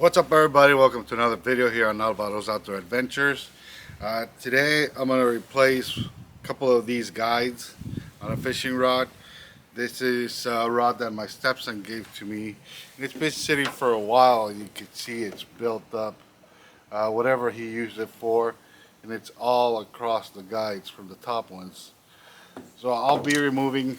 What's up, everybody? Welcome to another video here on Alvaro's Outdoor Adventures. Today I'm going to replace a couple of these guides on a fishing rod. This is a rod that my stepson gave to me. And it's been sitting for a while. You can see it's built up, whatever he used it for, and it's all across the guides from the top ones. So I'll be removing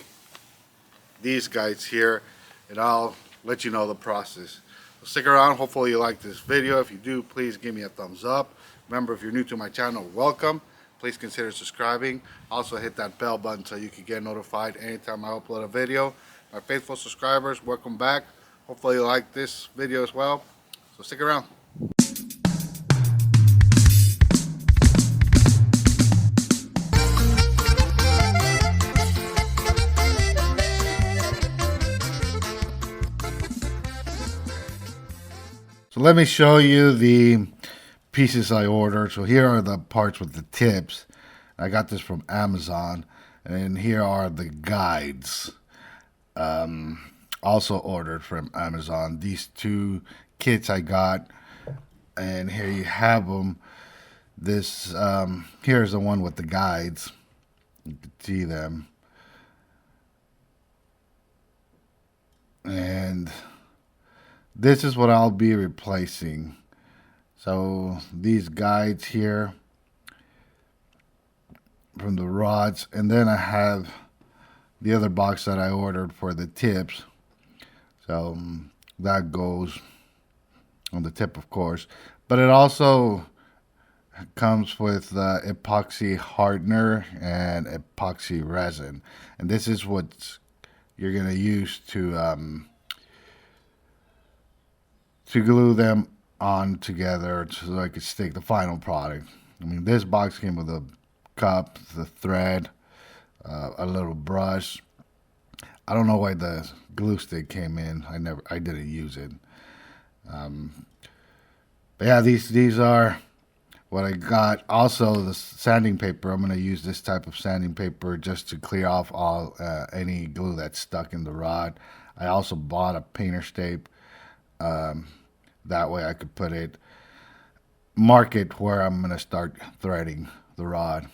these guides here, and I'll let you know the process. So stick around. Hopefully you like this video. If you do, please give me a thumbs up. Remember, if you're new to my channel, welcome. Please consider subscribing. Also hit that bell button so you can get notified anytime I upload a video. My faithful subscribers, welcome back. Hopefully you like this video as well. So stick around. So let me show you the pieces I ordered. So here are the parts with the tips. I got this from Amazon. And here are the guides. Also ordered from Amazon. These two kits I got. And here you have them. This here's the one with the guides. You can see them. And this is what I'll be replacing. So these guides here from the rods, and then I have the other box that I ordered for the tips. So that goes on the tip, of course, but it also comes with epoxy hardener and epoxy resin, and this is what you're going to use to glue them on together so I could stick the final product. I mean, this box came with a cup, the thread, a little brush. I don't know why the glue stick came in. I didn't use it. But yeah, these are what I got. Also, the sanding paper. I'm going to use this type of sanding paper just to clear off all any glue that's stuck in the rod. I also bought a painter's tape. That way I could mark it where I'm going to start threading the rod.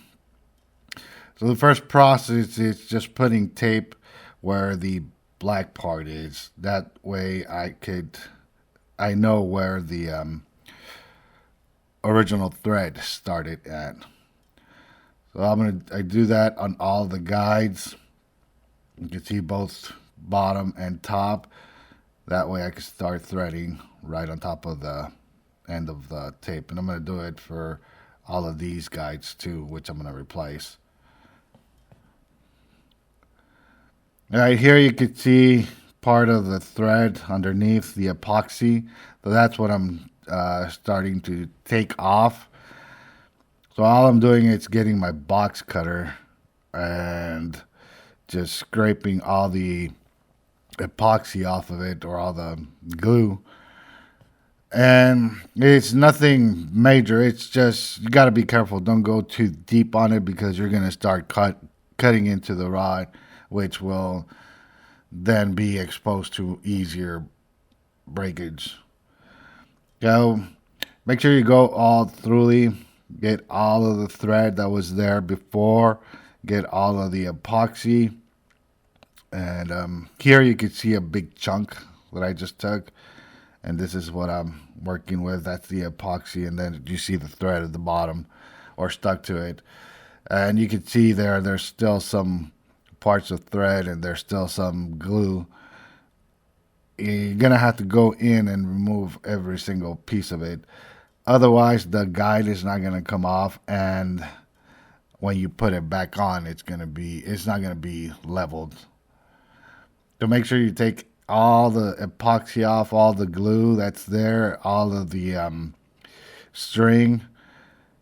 So the first process is just putting tape where the black part is. That way I know where the original thread started at. So I do that on all the guides. You can see both bottom and top. That way I can start threading right on top of the end of the tape. And I'm going to do it for all of these guides too, which I'm going to replace. All right, here you can see part of the thread underneath the epoxy. So that's what I'm starting to take off. So all I'm doing is getting my box cutter and just scraping all the epoxy off of it, or all the glue. And it's nothing major. It's just you got to be careful. Don't go too deep on it, because you're going to start cutting into the rod, which will then be exposed to easier breakage. So make sure you go all thoroughly. Get all of the thread that was there before. Get all of the epoxy. And here you can see a big chunk that I just took. And this is what I'm working with. That's the epoxy. And then you see the thread at the bottom, or stuck to it. And you can see there's still some parts of thread, and there's still some glue. You're going to have to go in and remove every single piece of it. Otherwise, the guide is not going to come off. And when you put it back on, it's not going to be leveled. So make sure you take all the epoxy off, all the glue that's there, all of the string.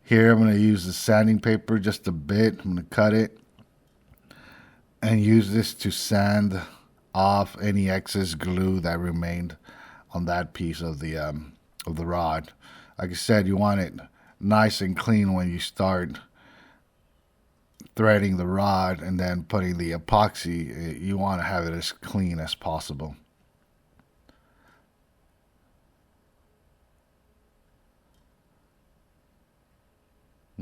Here I'm going to use the sanding paper just a bit. I'm going to cut it and use this to sand off any excess glue that remained on that piece of the rod. Like I said, you want it nice and clean when you start threading the rod, and then putting the epoxy. You want to have it as clean as possible.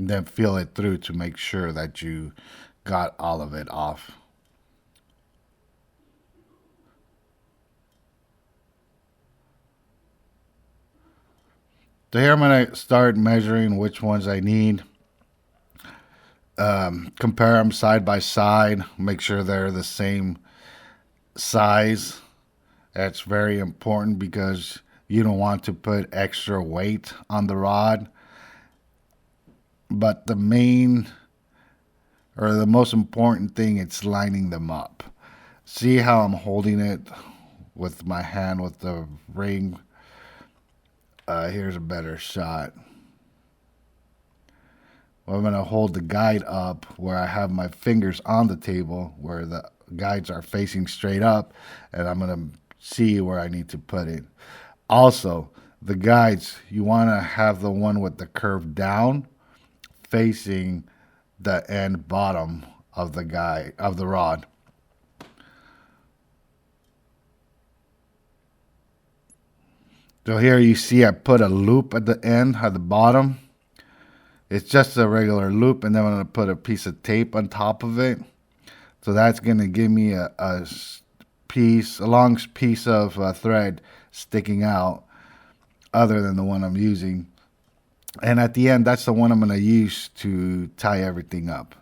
and then feel it through to make sure that you got all of it off. So here I'm gonna start measuring which ones I need. Compare them side by side. Make sure they're the same size. That's very important because you don't want to put extra weight on the rod. But the main or the most important thing it's lining them up. See how I'm holding it with my hand with the ring. Here's a better shot. Well, I'm going to hold the guide up where I have my fingers on the table where the guides are facing straight up, and I'm going to see where I need to put it. Also, the guides, you want to have the one with the curve down facing the end bottom of the guide of the rod. So here you see I put a loop at the end at the bottom. It's just a regular loop, and then I'm going to put a piece of tape on top of it. So that's going to give me a long piece of thread sticking out other than the one I'm using. And at the end, that's the one I'm going to use to tie everything up.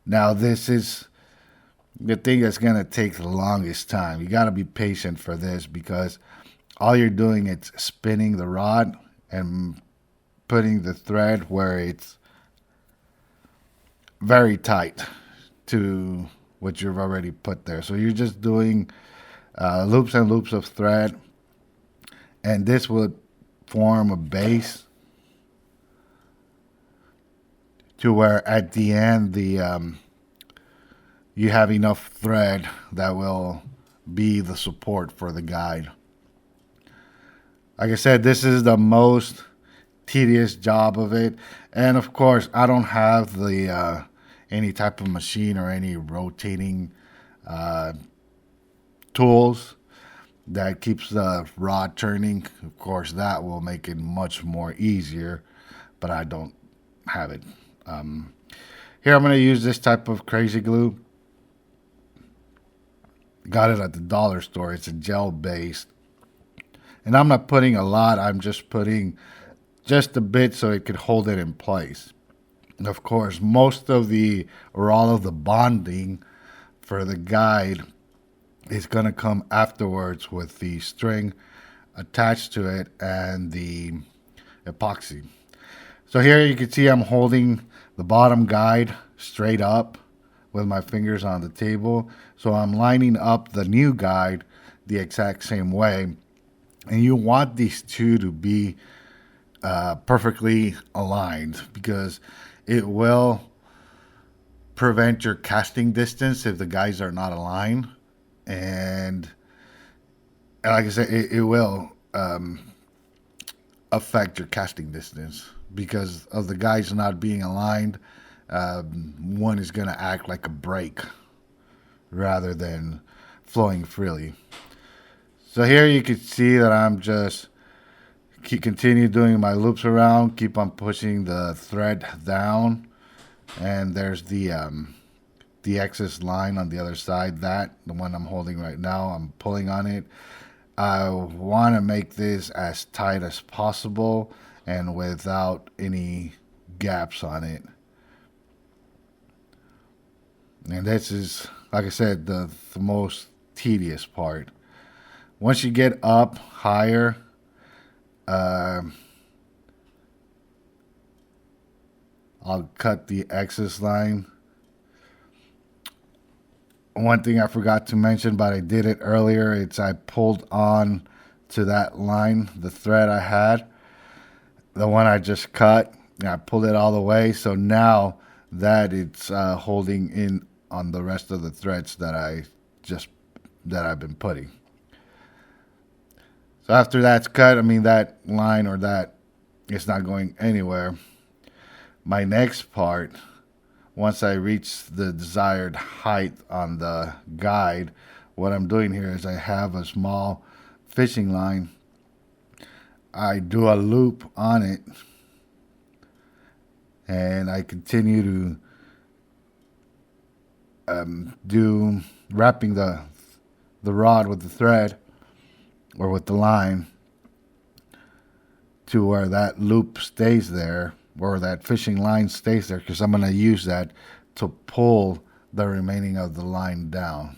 Now, this is the thing that's going to take the longest time. You got to be patient for this because all you're doing is spinning the rod and putting the thread where it's very tight to what you've already put there. So you're just doing loops and loops of thread, and this would form a base to where at the end you have enough thread that will be the support for the guide. Like I said, this is the most tedious job of it, and of course, I don't have the any type of machine or any rotating uh, tools that keeps the rod turning. Of course, that will make it much more easier, but I don't have it. Um, Here, I'm going to use this type of crazy glue. Got it at the dollar store. It's a gel based. And I'm not putting a lot, I'm just putting just a bit so it could hold it in place. And of course, most of the or all of the bonding for the guide is going to come afterwards with the string attached to it and the epoxy. So here you can see I'm holding the bottom guide straight up with my fingers on the table. So I'm lining up the new guide the exact same way. And you want these two to be perfectly aligned because it will prevent your casting distance if the guides are not aligned. And like I said, it will affect your casting distance because of the guides not being aligned. One is going to act like a brake rather than flowing freely. So here you can see that I'm just continue doing my loops around, keep on pushing the thread down, and there's the excess line on the other side. That the one I'm holding right now, I'm pulling on it. I want to make this as tight as possible and without any gaps on it. And this is, like I said, the most tedious part. Once you get up higher, uh, I'll cut the excess line. One thing I forgot to mention, but I did it earlier, it's I pulled on to that line, the thread I had, the one I just cut, and I pulled it all the way. So now that it's holding in on the rest of the threads that I've been putting. So after that's cut, I mean that line or that it's not going anywhere. My next part, once I reach the desired height on the guide, what I'm doing here is I have a small fishing line. I do a loop on it and I continue to do wrapping the rod with the thread or with the line to where that loop stays there or that fishing line stays there, because I'm going to use that to pull the remaining of the line down.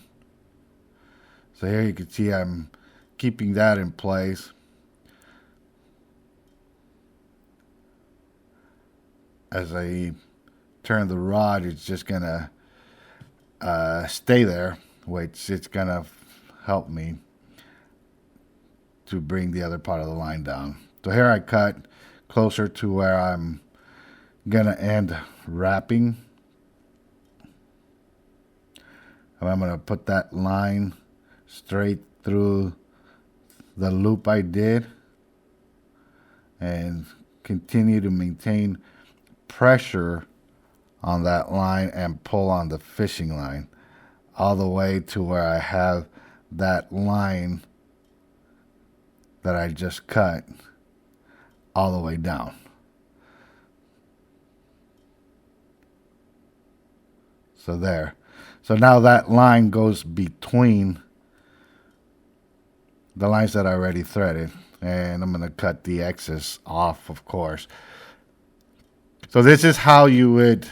So here you can see I'm keeping that in place. As I turn the rod, it's just going to stay there, which it's going to help me to bring the other part of the line down. So here I cut closer to where I'm going to end wrapping. And I'm going to put that line straight through the loop I did and continue to maintain pressure on that line and pull on the fishing line all the way to where I have that line that I just cut all the way down. So there. So now that line goes between the lines that I already threaded, and I'm going to cut the excess off, of course. So this is how you would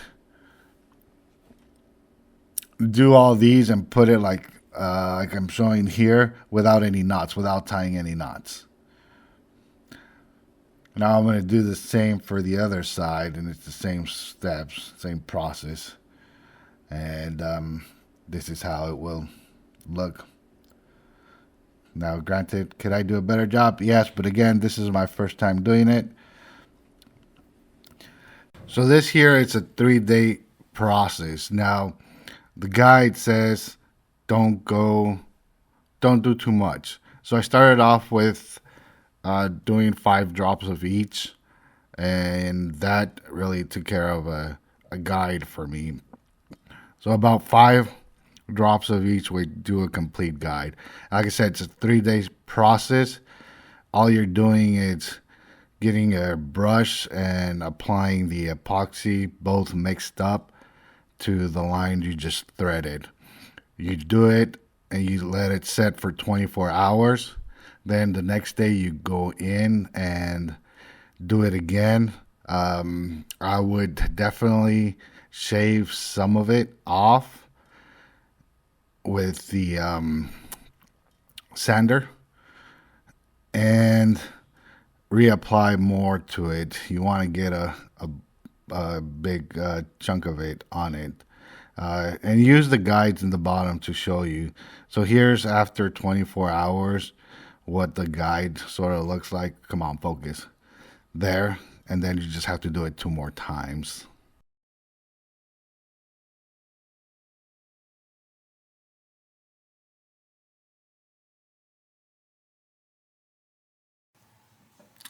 do all these and put it like I'm showing here, without any knots, without tying any knots. Now I'm going to do the same for the other side, and it's the same steps, same process. And this is how it will look. Now, granted, could I do a better job? Yes, but again, this is my first time doing it. So this here, it's a 3-day process. Now, the guide says don't do too much. So I started off with doing 5 drops of each, and that really took care of a guide for me. So about 5 drops of each would do a complete guide. Like I said, it's a 3-day process. All you're doing is getting a brush and applying the epoxy, both mixed up, to the line you just threaded. You do it and you let it set for 24 hours. Then the next day you go in and do it again. I would definitely shave some of it off with the sander and reapply more to it. You want to get a big chunk of it on it. And use the guides in the bottom to show you. So here's after 24 hours what the guide sort of looks like. Come on, focus. There. And then you just have to do it 2 more times.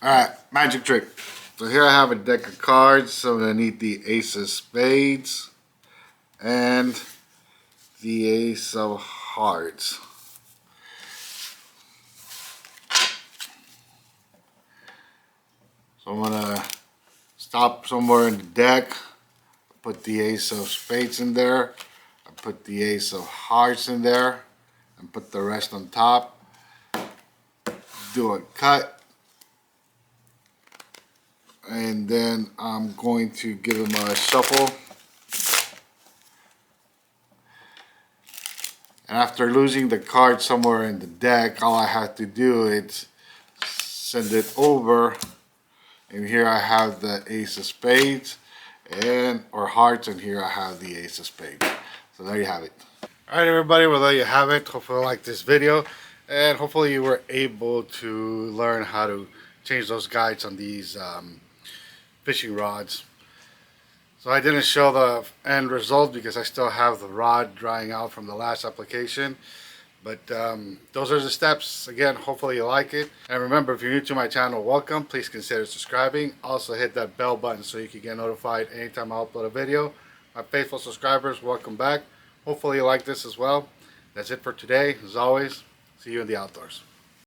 Alright, magic trick. So here I have a deck of cards. So I'm going to need the Ace of Spades and the Ace of Hearts. So I'm going to stop somewhere in the deck, put the Ace of Spades in there, I put the Ace of Hearts in there, and put the rest on top. Do a cut. And then I'm going to give him a shuffle. And after losing the card somewhere in the deck, all I have to do is send it over. And here I have the Ace of Spades or Hearts, and here I have the Ace of Spades. So there you have it. Alright everybody, well there you have it. Hopefully you liked this video, and hopefully you were able to learn how to change those guides on these fishing rods. So I didn't show the end result because I still have the rod drying out from the last application. But those are the steps. Again, hopefully you like it. And remember, if you're new to my channel, welcome. Please consider subscribing. Also hit that bell button so you can get notified anytime I upload a video. My faithful subscribers, welcome back. Hopefully you like this as well. That's it for today. As always, see you in the outdoors.